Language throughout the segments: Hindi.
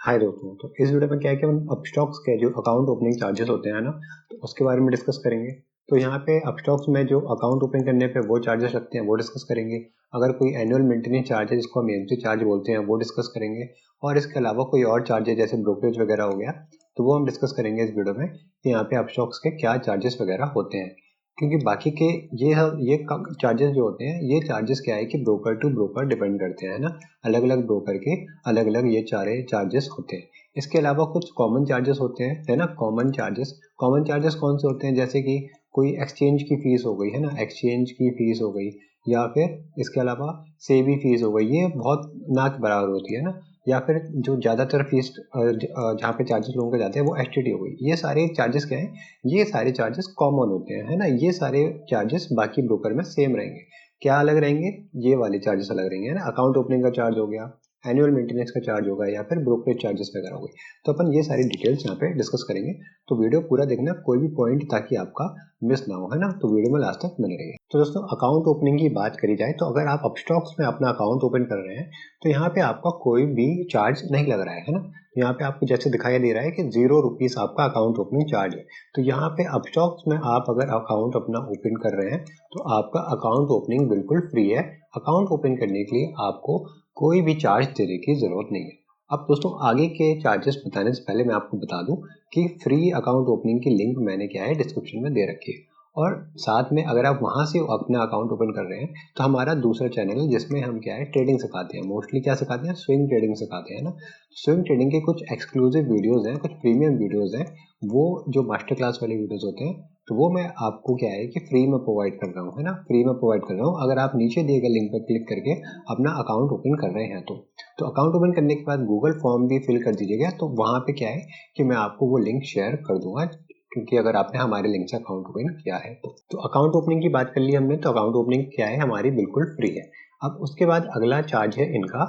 हाय दोस्तों, तो इस वीडियो में क्या है कि हम अपस्टॉक्स के जो अकाउंट ओपनिंग चार्जेस होते हैं ना, तो उसके बारे में डिस्कस करेंगे। तो यहाँ पे अपस्टॉक्स में जो अकाउंट ओपन करने पे वो चार्जेस लगते हैं वो डिस्कस करेंगे। अगर कोई एनुअल मेंटेनेंस चार्ज है जिसको हम एमसी चार्ज बोलते हैं वो डिस्कस करेंगे। और इसके अलावा कोई और चार्जेस जैसे ब्रोकरेज वगैरह हो गया तो वो हम डिस्कस करेंगे इस वीडियो में कि यहाँ पे अपस्टॉक्स के क्या चार्जेस वगैरह होते हैं। क्योंकि बाकी के ये चार्जेस जो होते हैं ये चार्जेस क्या है कि ब्रोकर टू ब्रोकर डिपेंड करते हैं ना, अलग अलग ब्रोकर के अलग अलग ये सारे चार्जेस होते हैं। इसके अलावा कुछ कॉमन चार्जेस होते हैं, है ना। कॉमन चार्जेस कौन से होते हैं, जैसे कि कोई एक्सचेंज की फीस हो गई, है ना, एक्सचेंज की फीस हो गई, या फिर इसके अलावा सेबी फीस हो गई, ये बहुत ना के बराबर होती है ना। या फिर जो ज़्यादातर फीस जहाँ पे चार्जेस लोगों के जाते हैं वो एसटीडी हो गई। ये सारे चार्जेस क्या है, ये सारे चार्जेस कॉमन होते हैं, है ना। ये सारे चार्जेस बाकी ब्रोकर में सेम रहेंगे। क्या अलग रहेंगे, ये वाले चार्जेस अलग रहेंगे, है ना। अकाउंट ओपनिंग का चार्ज हो गया, एनुअल मेंटेनेंस का चार्ज होगा, या फिर ब्रोकरेज चार्जेस वगैरह हो गए। तो अपन ये सारी डिटेल्स यहाँ पे डिस्कस करेंगे। तो वीडियो पूरा देखना, कोई भी पॉइंट ताकि आपका मिस ना हो, है ना। तो वीडियो में लास्ट तक बने रहिए। तो दोस्तों अकाउंट ओपनिंग की बात करी जाए तो अगर आप अपस्टॉक्स में अपना अकाउंट ओपन कर रहे हैं तो यहाँ पे आपका कोई भी चार्ज नहीं लग रहा है ना। यहाँ पे आपको जैसे दिखाई दे रहा है कि ₹0 आपका अकाउंट ओपनिंग चार्ज है। तो यहाँ पे अपस्टॉक्स में आप अगर अकाउंट अपना ओपन कर रहे हैं तो आपका अकाउंट ओपनिंग बिल्कुल फ्री है। अकाउंट ओपन करने के लिए आपको कोई भी चार्ज देने की जरूरत नहीं है। अब दोस्तों आगे के चार्जेस बताने से पहले मैं आपको बता दूं कि फ्री अकाउंट ओपनिंग की लिंक मैंने क्या है डिस्क्रिप्शन में दे रखी है। और साथ में अगर आप वहां से अपना अकाउंट ओपन कर रहे हैं तो हमारा दूसरा चैनल है जिसमें हम क्या है ट्रेडिंग सिखाते हैं। मोस्टली क्या सिखाते हैं, स्विंग ट्रेडिंग सिखाते हैं ना। स्विंग ट्रेडिंग के कुछ एक्सक्लूसिव वीडियोस हैं, कुछ प्रीमियम वीडियोस हैं, वो जो मास्टर क्लास वाले वीडियोस होते हैं तो वो मैं आपको क्या है कि फ्री में प्रोवाइड कर रहा हूँ, है ना। फ्री में प्रोवाइड कर रहा हूँ अगर आप नीचे दिए गए लिंक पर क्लिक करके अपना अकाउंट ओपन कर रहे हैं तो अकाउंट ओपन करने के बाद गूगल फॉर्म भी फिल कर दीजिएगा। तो वहां पे क्या है कि मैं आपको वो लिंक शेयर कर दूंगा, क्योंकि अगर आपने हमारे लिंक से अकाउंट ओपन किया है तो अकाउंट ओपनिंग की बात कर ली हमने। तो अकाउंट ओपनिंग क्या है, हमारी बिल्कुल फ्री है। अब उसके बाद अगला चार्ज है इनका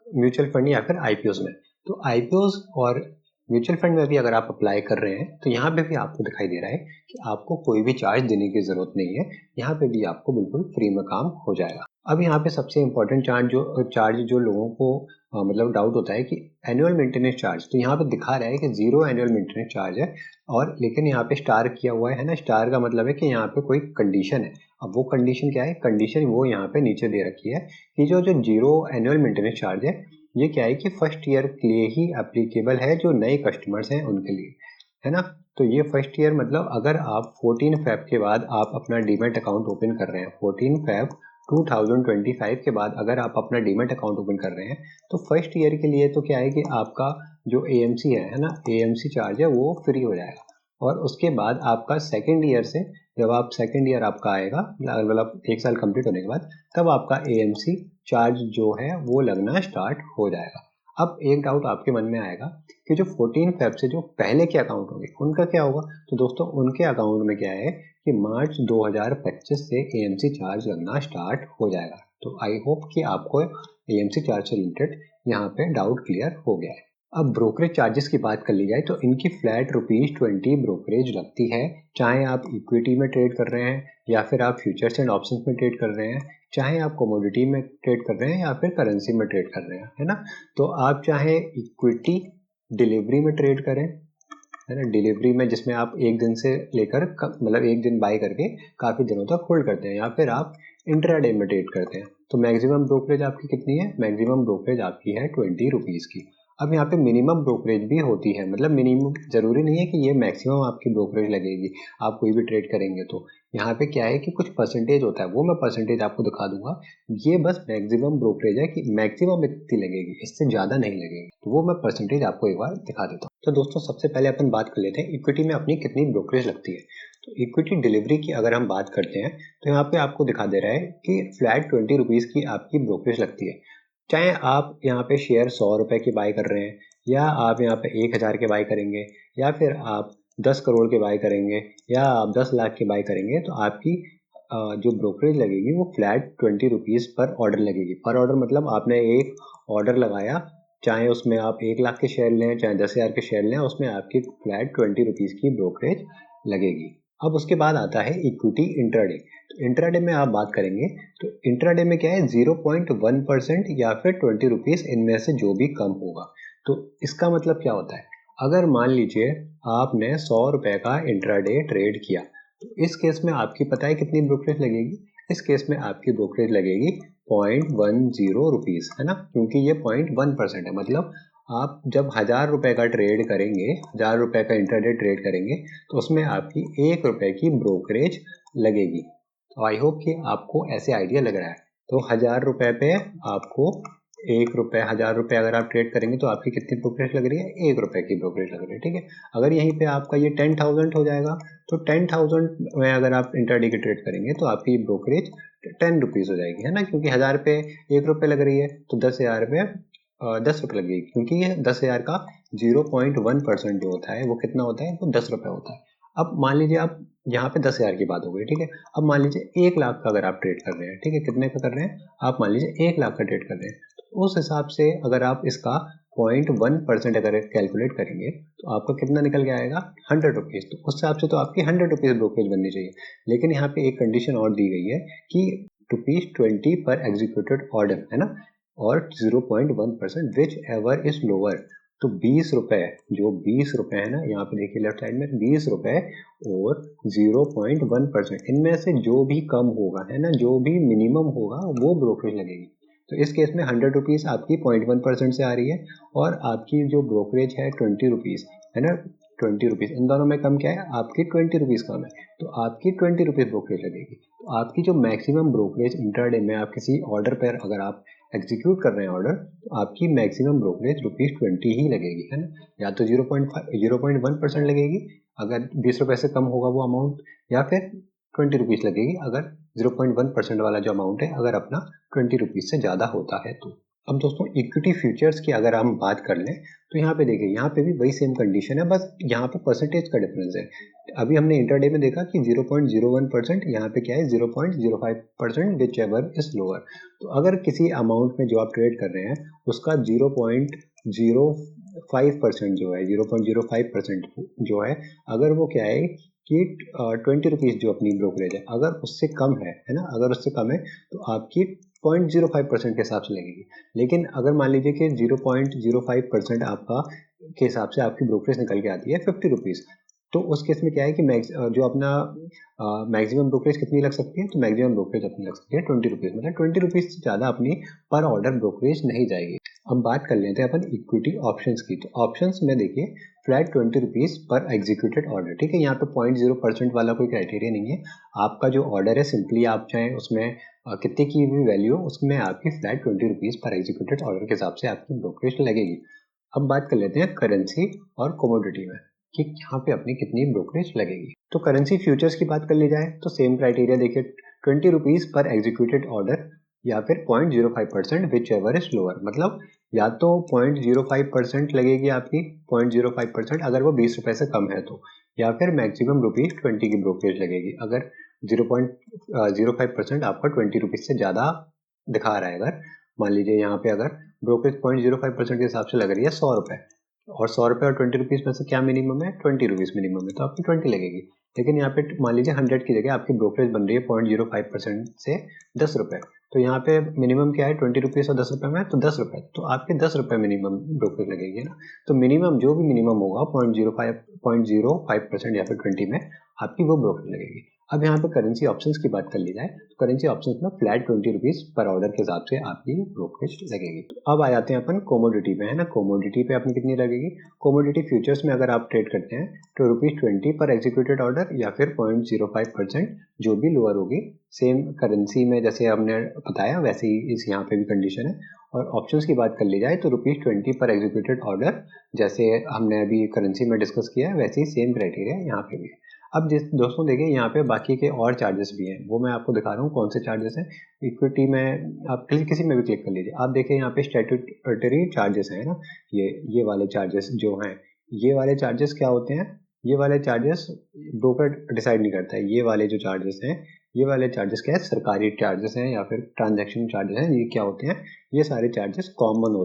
म्यूचुअल फंड या फिर आईपीओ में। तो आईपीओ और म्यूचुअल फंड में भी अगर आप अप्लाई कर रहे हैं तो यहाँ पे भी आपको दिखाई दे रहा है कि आपको कोई भी चार्ज देने की जरूरत नहीं है। यहाँ पे भी आपको बिल्कुल फ्री में काम हो जाएगा। अब यहाँ पे सबसे इंपॉर्टेंट चार्ज जो लोगों को मतलब डाउट होता है कि एनुअल मेंटेनेंस चार्ज, तो यहाँ पे दिखा रहा है कि 0 एनुअल मेंटेनेंस चार्ज है। और लेकिन यहाँ पे स्टार किया हुआ है ना, स्टार का मतलब है कि यहाँ पे कोई कंडीशन है। अब वो कंडीशन क्या है, कंडीशन वो यहाँ पे नीचे दे रखी है कि जो जो 0 एनुअल मेंटेनेंस चार्ज है ये क्या है कि फर्स्ट ईयर के लिए ही एप्लीकेबल है, जो नए कस्टमर्स हैं उनके लिए, है ना। तो ये फर्स्ट ईयर मतलब अगर आप 14 फेब के बाद आप अपना डीमैट अकाउंट ओपन कर रहे हैं, 14 फेब 2025 के बाद अगर आप अपना डीमैट अकाउंट ओपन कर रहे हैं तो फर्स्ट ईयर के लिए तो क्या है कि आपका जो एएमसी है ना, एएमसी चार्ज है वो फ्री हो जाएगा। और उसके बाद आपका सेकेंड ईयर से, जब आप सेकेंड ईयर आपका आएगा मतलब 1 साल कंप्लीट होने के बाद, तब आपका एएमसी चार्ज जो है वो लगना स्टार्ट हो जाएगा। अब एक डाउट आपके मन में आएगा कि जो 14 फेब से जो पहले के अकाउंट होंगे उनका क्या होगा। तो दोस्तों उनके अकाउंट में क्या है कि मार्च 2025 से एएमसी चार्ज लगना स्टार्ट हो जाएगा। तो आई होप कि आपको एएमसी चार्ज से रिलेटेड यहाँ पे डाउट क्लियर हो गया है। अब ब्रोकरेज चार्जेस की बात कर ली जाए तो इनकी फ्लैट ₹20 ब्रोकरेज लगती है, चाहे आप इक्विटी में ट्रेड कर रहे हैं या फिर आप फ्यूचर्स एंड ऑप्शंस में ट्रेड कर रहे हैं, चाहे आप कमोडिटी में ट्रेड कर रहे हैं या फिर करेंसी में ट्रेड कर रहे हैं, है ना। तो आप चाहे इक्विटी डिलीवरी में ट्रेड करें, है ना, डिलीवरी में जिसमें आप एक दिन से लेकर मतलब एक दिन बाय करके काफी दिनों तक होल्ड करते हैं, या फिर आप इंट्राडे में ट्रेड करते हैं, तो मैक्सिमम ब्रोकरेज आपकी कितनी है, मैक्सिमम ब्रोकरेज आपकी है ₹20 की। अब यहाँ पे मिनिमम ब्रोकरेज भी होती है, मतलब मिनिमम जरूरी नहीं है कि ये मैक्सिमम आपकी ब्रोकरेज लगेगी आप कोई भी ट्रेड करेंगे तो। यहाँ पे क्या है कि कुछ परसेंटेज होता है, वो मैं परसेंटेज आपको दिखा दूंगा। ये बस मैक्सिमम ब्रोकरेज है कि मैक्सिमम इतनी लगेगी, इससे ज्यादा नहीं लगेगी, तो वो मैं परसेंटेज आपको एक बार दिखा देता हूँ। तो दोस्तों सबसे पहले अपन बात कर लेते हैं इक्विटी में अपनी कितनी ब्रोकरेज लगती है। तो इक्विटी डिलीवरी की अगर हम बात करते हैं तो यहाँ पे आपको दिखा दे रहा है कि फ्लैट ₹20 की आपकी ब्रोकरेज लगती है। चाहे आप यहाँ पे शेयर ₹100 के बाय कर रहे हैं, या आप यहाँ पे 1000 के बाय करेंगे, या फिर आप 10 करोड़ के बाय करेंगे, या आप 10 लाख के बाय करेंगे, तो आपकी जो ब्रोकरेज लगेगी वो फ्लैट ₹20 पर ऑर्डर लगेगी। पर ऑर्डर मतलब आपने एक ऑर्डर लगाया, चाहे उसमें आप 1 लाख के शेयर लें चाहे 10,000 के शेयर लें, उसमें आपकी फ्लैट ₹20 की ब्रोकरेज लगेगी। अब उसके बाद आता है इक्विटी इंट्राडे। तो इंट्राडे में आप बात करेंगे तो इंट्राडे में क्या है 0.1% या फिर ₹20 इनमें से जो भी कम होगा। तो इसका मतलब क्या होता है, अगर मान लीजिए आपने 100 रुपए का इंट्राडे ट्रेड किया, तो इस केस में आपकी पता है कितनी ब्रोकरेज लगेगी? इस केस में आपकी ब्रोकरेज लगेगी 0.10 रुपीज, है ना, क्योंकि ये 0.1% है। मतलब आप जब 1000 रुपए का ट्रेड करेंगे, 1000 रुपए का इंट्राडे ट्रेड करेंगे, तो उसमें आपकी 1 रुपए की ब्रोकरेज लगेगी। तो आई होप कि आपको ऐसे आइडिया लग रहा है। तो 1000 रुपए पे आपको 1 रुपए, 1000 रुपए अगर आप ट्रेड करेंगे तो आपकी कितनी ब्रोकरेज लग रही है? 1 रुपए की ब्रोकरेज लग रही है, ठीक है। अगर यहीं पे आपका ये 10,000 हो जाएगा, तो 10,000 में अगर आप इंट्राडे की ट्रेड करेंगे तो आपकी ब्रोकरेज 10 रुपीज हो जाएगी, है ना, क्योंकि 1000 पे 1 रुपए लग रही है, तो 10,000 पे 10 रुपए लगेगी, क्योंकि ये 10,000 का 0.1% जो होता है वो कितना होता है? वो 10 रुपए होता है। अब मान लीजिए आप यहाँ पे 10,000 की बात हो गई, ठीक है। अब मान लीजिए 1 लाख का अगर आप ट्रेड कर रहे हैं, ठीक है, कितने का कर रहे हैं? आप मान लीजिए 1 लाख का ट्रेड कर रहे हैं, तो उस हिसाब से अगर आप इसका 0.1% अगर कैलकुलेट करेंगे तो आपका कितना निकल के आएगा? 100 रुपीज। तो उस हिसाब से तो आपकी 100 रुपीज ब्रोकरेज बननी चाहिए। लेकिन यहाँ पे एक कंडीशन और दी गई है कि ₹20 पर एग्जीक्यूटेड ऑर्डर, है ना, और 0.1% विच एवर इज लोअर। तो 20 रुपए, जो 20 रुपए है ना, यहाँ पे देखिए लेफ्ट साइड में 20 रुपए और 0.1%, इनमें से जो भी कम होगा, है ना, जो भी मिनिमम होगा वो ब्रोकरेज लगेगी। तो इस केस में 100 रुपीज आपकी 0.1% से आ रही है, और आपकी जो ब्रोकरेज है 20 रुपीज, है ना, 20 रुपीज, इन दोनों में कम क्या है? आपकी 20 रुपीज कम है, तो आपकी 20 रुपीज ब्रोकरेज लगेगी। तो आपकी जो मैक्सिमम ब्रोकरेज इंटरडे में आप किसी ऑर्डर पर अगर आप एग्जीक्यूट कर रहे हैं ऑर्डर, तो आपकी मैक्सिमम ब्रोकरेज ₹20 ही लगेगी, है ना। या तो 0.1% लगेगी अगर 20 रुपए से कम होगा वो अमाउंट, या फिर 20 रुपीज लगेगी अगर 0.1% वाला जो अमाउंट है अगर अपना 20 रुपीज से ज़्यादा होता है तो। अब दोस्तों इक्विटी फ्यूचर्स की अगर हम बात कर लें, तो यहाँ पे देखिए, यहाँ पे भी वही सेम कंडीशन है, बस यहाँ पे परसेंटेज का डिफरेंस है। अभी हमने इंटरडे में देखा कि 0.01%, यहाँ पे क्या है? 0.05% विच एवर इज लोअर। तो अगर किसी अमाउंट में जो आप ट्रेड कर रहे हैं उसका 0.05% जो है, 0.05% जो है, अगर वो क्या है कि 20 रुपीज जो अपनी ब्रोकरेज है, अगर उससे कम है ना, अगर उससे कम है तो आपकी 0.05% के हिसाब से लगेगी। लेकिन अगर मान लीजिए कि 0.05% आपका के हिसाब से आपकी ब्रोकरेज निकल के आती है 50 रुपीज, तो उस केस में क्या है कि जो अपना मैक्सिमम ब्रोकरेज कितनी लग सकती है? तो मैक्सिमम ब्रोकरेज अपनी लग सकती है 20 रुपीज, मतलब 20 रुपीज से ज़्यादा अपनी पर ऑर्डर ब्रोकरेज नहीं जाएगी। अब बात कर लेते हैं अपन इक्विटी ऑप्शंस की। तो ऑप्शंस में देखिए flat 20 rupees per executed order, ठीक है। यहाँ पे 0.0% वाला कोई क्राइटेरिया नहीं है। आपका जो ऑर्डर है सिंपली आप चाहें उसमें कितने की भी वैल्यू हो, उसमें आपकी flat 20 rupees per executed order के हिसाब से आपकी ब्रोकरेज लगेगी। अब बात कर लेते हैं करेंसी और कमोडिटी में कि यहाँ पे अपनी कितनी ब्रोकरेज लगेगी। तो करेंसी फ्यूचर्स की बात कर ली जाए तो सेम क्राइटेरिया देखिए, 20 रुपीज पर एग्जीक्यूटेड ऑर्डर या फिर 0.05% विच एवर इज लोअर। मतलब या तो 0.05% लगेगी आपकी, 0.05% अगर वो 20 रुपए से कम है तो, या फिर मैक्सिमम ₹20 की ब्रोकरेज लगेगी अगर 0.05% आपका 20 रुपीज से ज़्यादा दिखा रहा है। अगर मान लीजिए यहाँ पे अगर ब्रोकरेज 0.05% के हिसाब से लग रही है 100 रुपए, और 100 रुपए और 20 रुपीज में से क्या मिनिमम है? 20 रुपीज मिनिमम है, तो आपकी 20 लगेगी। लेकिन यहाँ पे मान लीजिए 100 की जगह आपकी ब्रोकरेज बन रही है 0.05% से 10 रुपए, तो यहाँ पे मिनिमम क्या है? 20 रुपीज और 10 रुपए में, तो 10 रुपए, तो आपके 10 रुपए मिनिमम ब्रोकरेज लगेगी ना। तो मिनिमम जो भी मिनिमम होगा 0.05% या फिर 20 में आपकी वो ब्रोकरेज लगेगी। अब यहाँ पे करेंसी ऑप्शंस की बात कर ली जाए तो करेंसी ऑप्शंस में फ्लैट 20 रुपीज पर ऑर्डर के हिसाब से आपकी ब्रोकरेज लगेगी। अब आ जाते हैं अपन कोमोडिटी पे, है ना। कोमोडिटी पे अपनी कितनी लगेगी? कोमोडिटी फ्यूचर्स में अगर आप ट्रेड करते हैं तो ₹20 पर एग्जीक्यूटेड ऑर्डर या फिर 0.05% जो भी लोअर होगी, सेम करेंसी में जैसे हमने बताया वैसे ही इस यहाँ पे भी कंडीशन है। और ऑप्शंस की बात कर ली जाए तो ₹20 पर एग्जीक्यूटेड ऑर्डर, जैसे हमने अभी करेंसी में डिस्कस किया है वैसे ही सेम क्राइटेरिया यहाँ पे भी है। अब दोस्तों देखिए यहाँ पे बाकी के और चार्जेस भी हैं, वो मैं आपको दिखा रहा हूँ कौन से चार्जेस हैं। इक्विटी में आप किसी में भी क्लिक कर लीजिए, आप देखिए यहाँ पे स्टैट्यूटरी चार्जेस है ना, ये वाले चार्जेस जो हैं, ये वाले चार्जेस क्या होते हैं? ये वाले चार्जेस ब्रोकर डिसाइड नहीं करता है। ये वाले जो चार्जेस हैं, ये वाले चार्जेस क्या है? सरकारी चार्जेस हैं या फिर ट्रांजैक्शन चार्जेस हैं। ये क्या होते हैं? ये सारे चार्जेस कॉमन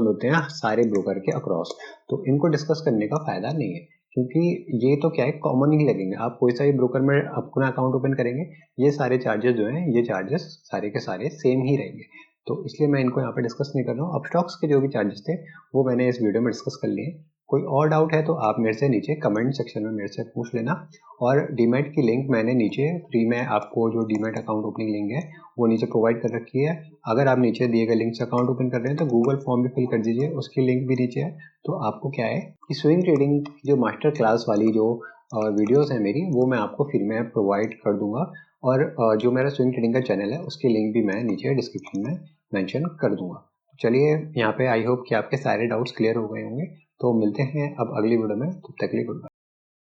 होते हैं सारे ब्रोकर के अक्रॉस, तो इनको डिस्कस करने का फायदा नहीं है, क्योंकि ये तो क्या है, कॉमन ही लगेंगे। आप कोई सा भी ब्रोकर में अपना अकाउंट ओपन करेंगे, ये सारे चार्जेस जो हैं, ये चार्जेस सारे के सारे सेम ही रहेंगे। तो इसलिए मैं इनको यहाँ पे डिस्कस नहीं कर रहा हूँ। अपस्टॉक्स के जो भी चार्जेस थे वो मैंने इस वीडियो में डिस्कस कर लिए। कोई और डाउट है तो आप मेरे से नीचे कमेंट सेक्शन में मेरे से पूछ लेना। और डीमैट की लिंक मैंने नीचे फ्री में आपको जो डीमैट अकाउंट ओपनिंग लिंक है वो नीचे प्रोवाइड कर रखी है। अगर आप नीचे दिए गए लिंक से अकाउंट ओपन कर रहे हैं तो गूगल फॉर्म भी फिल कर दीजिए, उसकी लिंक भी नीचे है। तो आपको क्या है कि स्विंग ट्रेडिंग जो मास्टर क्लास वाली जो वीडियोस है मेरी वो मैं आपको फ्री में प्रोवाइड कर दूंगा। और जो मेरा स्विंग ट्रेडिंग का चैनल है उसकी लिंक भी मैं नीचे डिस्क्रिप्शन में मेंशन कर दूंगा। चलिए यहाँ पे आई होप कि आपके सारे डाउट्स क्लियर हो गए होंगे। तो मिलते हैं अब अगली वीडियो में, तब तक के लिए गुड बाय।